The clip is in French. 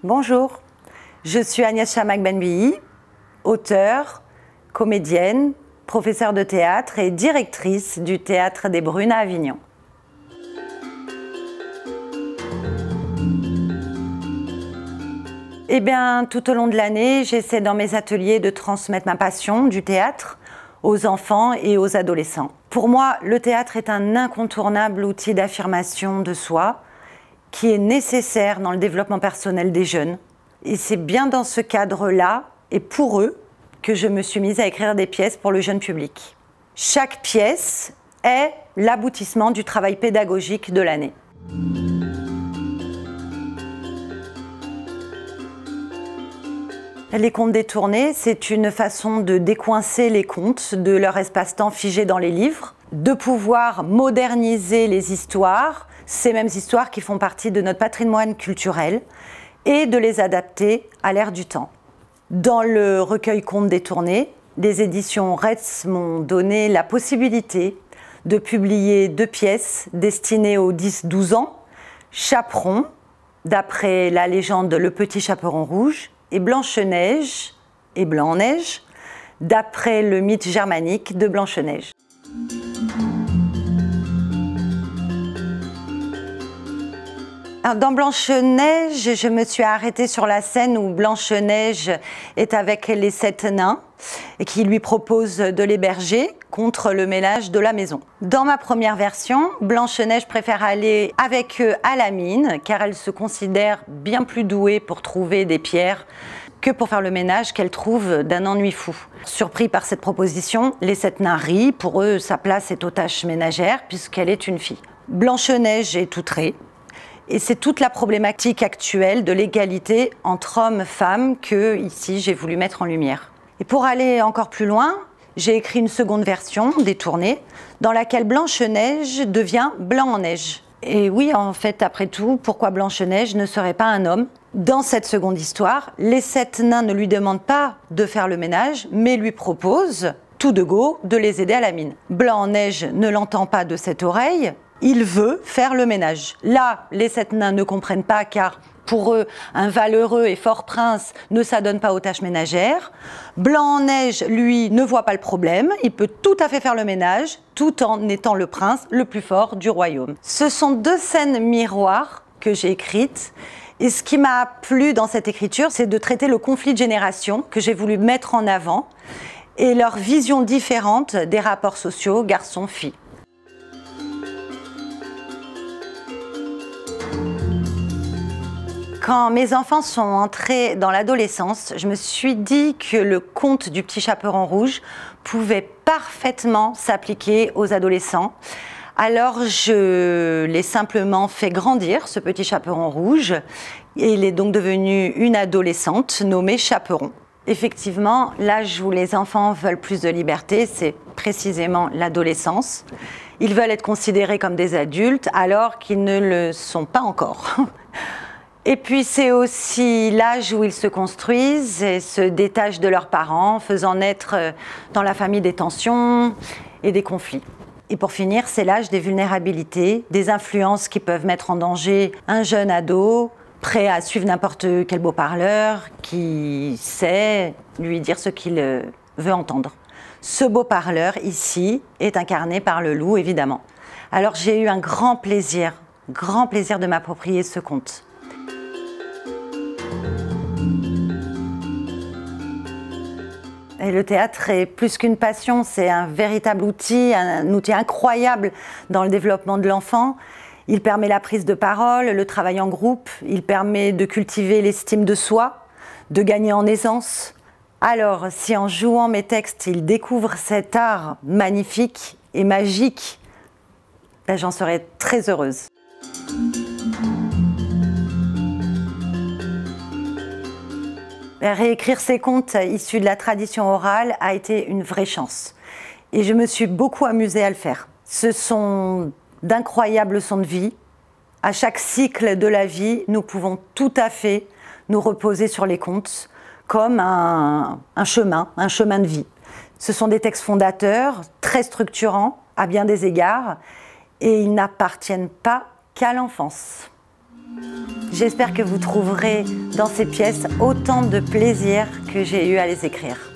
Bonjour, je suis Agnès Chamakh-Benbihi, auteure, comédienne, professeure de théâtre et directrice du Théâtre des Brunes à Avignon. Eh bien, tout au long de l'année, j'essaie dans mes ateliers de transmettre ma passion du théâtre aux enfants et aux adolescents. Pour moi, le théâtre est un incontournable outil d'affirmation de soi qui est nécessaire dans le développement personnel des jeunes. Et c'est bien dans ce cadre-là, et pour eux, que je me suis mise à écrire des pièces pour le jeune public. Chaque pièce est l'aboutissement du travail pédagogique de l'année. Les contes détournés, c'est une façon de décoincer les contes de leur espace-temps figé dans les livres, de pouvoir moderniser les histoires, ces mêmes histoires qui font partie de notre patrimoine culturel, et de les adapter à l'ère du temps. Dans le recueil Contes détournés, les éditions Retz m'ont donné la possibilité de publier 2 pièces destinées aux 10-12 ans, Chaperon, d'après la légende Le Petit Chaperon Rouge, et Blanche-Neige et Blanc-Neige, d'après le mythe germanique de Blanche-Neige. Dans Blanche-Neige, je me suis arrêtée sur la scène où Blanche-Neige est avec les 7 nains et qui lui proposent de l'héberger contre le ménage de la maison. Dans ma première version, Blanche-Neige préfère aller avec eux à la mine car elle se considère bien plus douée pour trouver des pierres que pour faire le ménage qu'elle trouve d'un ennui fou. Surpris par cette proposition, les 7 nains rient. Pour eux, sa place est aux tâches ménagères puisqu'elle est une fille. Blanche-Neige est outrée. Et c'est toute la problématique actuelle de l'égalité entre hommes et femmes que, ici, j'ai voulu mettre en lumière. Et pour aller encore plus loin, j'ai écrit une seconde version, détournée, dans laquelle Blanche-Neige devient Blanc-Neige. Et oui, en fait, après tout, pourquoi Blanche-Neige ne serait pas un homme? Dans cette seconde histoire, les 7 nains ne lui demandent pas de faire le ménage, mais lui proposent, tout de go, de les aider à la mine. Blanc-Neige ne l'entend pas de cette oreille. Il veut faire le ménage. Là, les 7 nains ne comprennent pas car pour eux, un valeureux et fort prince ne s'adonne pas aux tâches ménagères. Blanc-Neige, lui, ne voit pas le problème. Il peut tout à fait faire le ménage tout en étant le prince le plus fort du royaume. Ce sont 2 scènes miroirs que j'ai écrites. Et ce qui m'a plu dans cette écriture, c'est de traiter le conflit de génération que j'ai voulu mettre en avant et leur vision différente des rapports sociaux garçons-filles. Quand mes enfants sont entrés dans l'adolescence, je me suis dit que le conte du Petit Chaperon Rouge pouvait parfaitement s'appliquer aux adolescents. Alors je l'ai simplement fait grandir, ce Petit Chaperon Rouge, et il est donc devenu une adolescente nommée Chaperon. Effectivement, l'âge où les enfants veulent plus de liberté, c'est précisément l'adolescence. Ils veulent être considérés comme des adultes alors qu'ils ne le sont pas encore. Et puis c'est aussi l'âge où ils se construisent et se détachent de leurs parents, faisant naître dans la famille des tensions et des conflits. Et pour finir, c'est l'âge des vulnérabilités, des influences qui peuvent mettre en danger un jeune ado, prêt à suivre n'importe quel beau parleur, qui sait lui dire ce qu'il veut entendre. Ce beau parleur, ici, est incarné par le loup, évidemment. Alors j'ai eu un grand plaisir de m'approprier ce conte. Et le théâtre est plus qu'une passion, c'est un véritable outil, un outil incroyable dans le développement de l'enfant. Il permet la prise de parole, le travail en groupe, il permet de cultiver l'estime de soi, de gagner en aisance. Alors, si en jouant mes textes, il découvre cet art magnifique et magique, ben, j'en serais très heureuse. Réécrire ces contes issus de la tradition orale a été une vraie chance. Et je me suis beaucoup amusée à le faire. Ce sont d'incroyables leçons de vie. À chaque cycle de la vie, nous pouvons tout à fait nous reposer sur les contes comme un chemin de vie. Ce sont des textes fondateurs, très structurants à bien des égards, et ils n'appartiennent pas qu'à l'enfance. J'espère que vous trouverez dans ces pièces autant de plaisir que j'ai eu à les écrire.